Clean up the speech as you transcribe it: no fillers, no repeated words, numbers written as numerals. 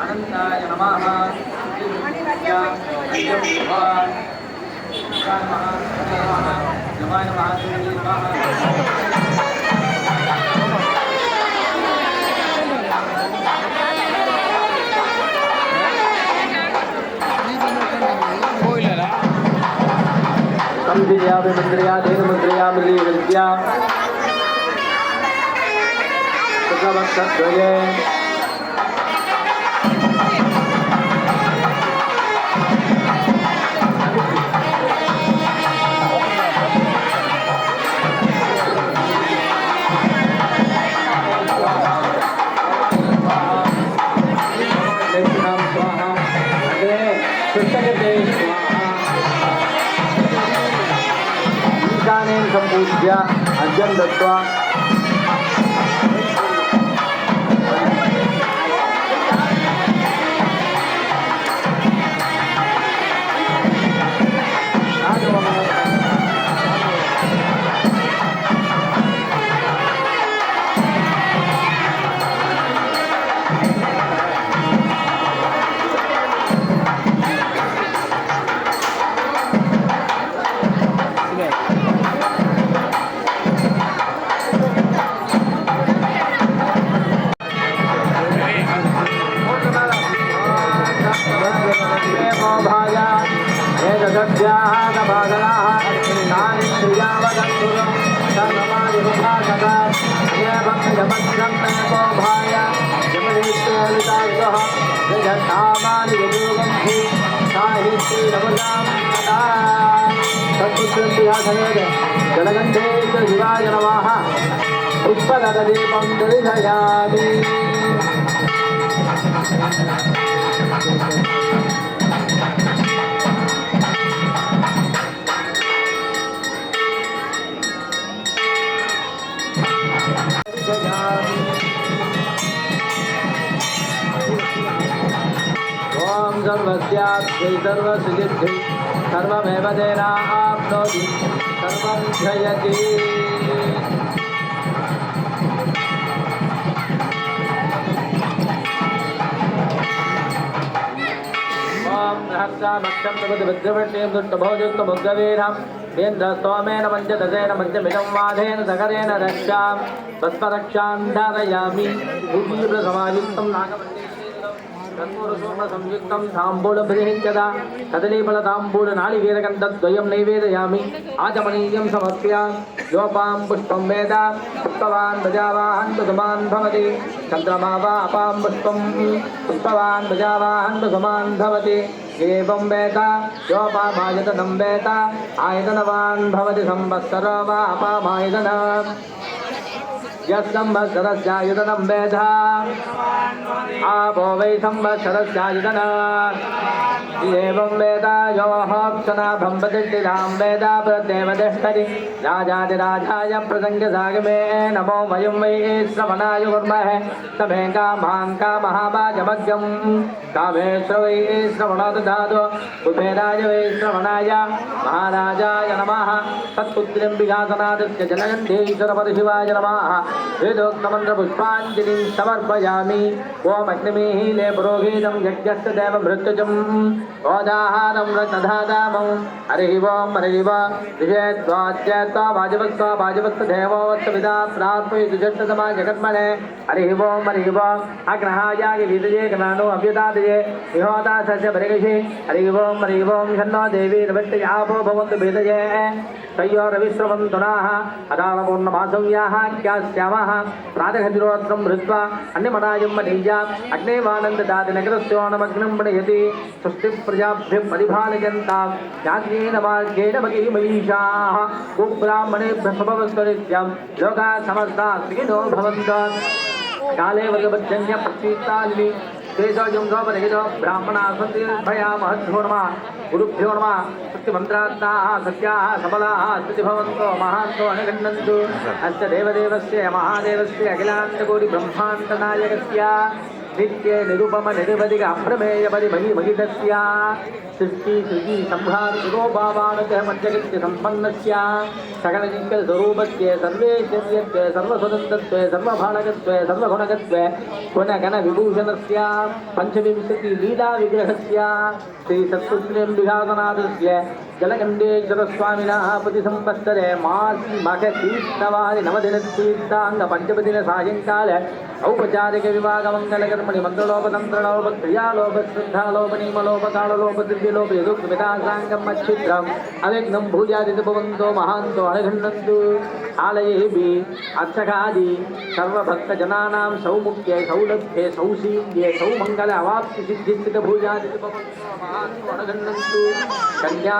अनंताय नमः संविद्या विमुद्रया देन मुद्रया मिली विद्या सुखवत्सद्वये संपूज्य अर्जन दत्वा जलगंधेश्वर शिवाय नमः पुष्पदीपं दर्शयामि ओम सर्वस्यात्यै सर्वसिद्धिः सर्वमेव तेनाप्नोति सर्वं जयति ओम सहस्रामक्षं प्रभुद्रवट्टें दुष्टभोजुष्टमुग्रवीरं वेन्द्रस्तोमेन पञ्चदशेन पञ्चमिदं वाधेन सकरेण रक्षां तस्मरक्षां धारयामि भूतिप्रसमायुक्तं नागवल्ली संयुक्तं ताम्बूलभिषिच्यता कदलीफलताम्बूल नालिकेरकण्ठद्वयं नैवेदयामि आचमनीयं समर्प्य योपां पुष्पं वेद पुष्पवान् प्रजावाहन् सुमान् भवति चन्द्रमा वा अपां पुष्पं पुष्पवान् प्रजावाहन् सुमान् भवति एवं वेद योपामायतनं वेद आयतनवान् भवति संवत्सरो वा अपामायतन संवत्सरस्यायुधनं वेद आपो वै संवत्सरस्यायुधन एवं वेद योऽक्षनाभं प्रतिष्ठितां वेद प्रत्येवतिष्ठति राजाधिराजाय प्रसङ्गसागमे नमो वयं वै श्रवणाय कुर्महे समे कामान् कामहावाजमग्यं कामेश्वर वै श्रवणो ददातु कुबेराय वै श्रवणाय महाराजाय नमः तत्पुत्रीं विघासनादस्य जनगन्धेश्वरपरशिवाय नमः वेदोक्तमन्त्रपुष्पाञ्जलिं समर्पयामि ओम अग्निमीहिले पुरोहितं यज्ञस्तदेव मृत्युजं ओदाहारं रत्नधातामं हरिः ओं हरिः विषयत्वाच्यत्वा वाजवत्सदेवो वत्सविदा प्रार्थयतु जष्टतमा जगन्मने हरिः ओं अग्नहायाय विदये गणानो अभ्युदादये विहोदासस्य परिगषि हरिः ओं शन्नो देवी नवत्ययापो भवन्तु वेदये तयोरविश्रवन्तुनाः अदानपूर्णमासंयाः क्यास्यामः प्रातःजिरोत्रं हृत्वा अन्यमनायं मनीया अग्नेवानन्ददातिनगरस्योणमग्नं पणयति स्वस्ति प्रजाभ्यः परिपालयन्तां याज्ञेन मार्गेण भगीमयीषाः कुब्राह्मणेभ्यः स्वभवस्वनित्यं लोकाः समस्ताः सुखिनो भवन्तु काले वर्गपर्जन्य प्रतीतालिनी तेजोजं सोपरहितो ब्राह्मणाः सन्ति भयामहद्भ्यो नमः गुरुभ्यो नमः सत्यमन्त्रात्ताः सत्याः सबलाः स्तुतिभवन्तो महान्तो अनुगण्यन्तु अस्य देवदेवस्य महादेवस्य अखिलाण्डकोटिब्रह्माण्डनायकस्य नित्य निरुपम निरवधिक अप्रमेय परिमहिमहितस्य सृष्टि सृजि संहार शिरोभावानकः मध्यगत्य सम्पन्नस्य सकलजिङ्कल स्वरूपस्य सर्वेश्वर्यत्वे सर्वस्वतन्त्रत्वे सर्वभाणकत्वे सर्वगुणकत्वे गुणगण विभूषणस्य पंचविंशति लीला विग्रहस्य श्री सत्पुत्र्यम्बिकानाथस्य जलकण्डेश्वरस्वामिनः प्रतिसंवत्सरे मासी मखतीर्थवारि नवदिनतीर्थाङ्ग पञ्चमदिन सायङ्काल औपचारिक विवाहमङ्गलकर्मणि मन्त्रलोपतन्त्रलोप क्रियालोप श्रद्धालोप नियमलोप काललोप दिव्यलोप यदुक्तमितासाङ्गम् अच्छिद्रम् अविघ्नं भूयादिति भवन्तो महान्तो अणघण्णन्तु आलयेऽपि अर्चकादि सर्वभक्तजनानां सौमुख्ये सौलभ्ये सौशील्ये सौमङ्गल अवाप्ति सिद्धिस्थित भूयादिति भवन्तो महान्तो अणघण्णन्तु कन्या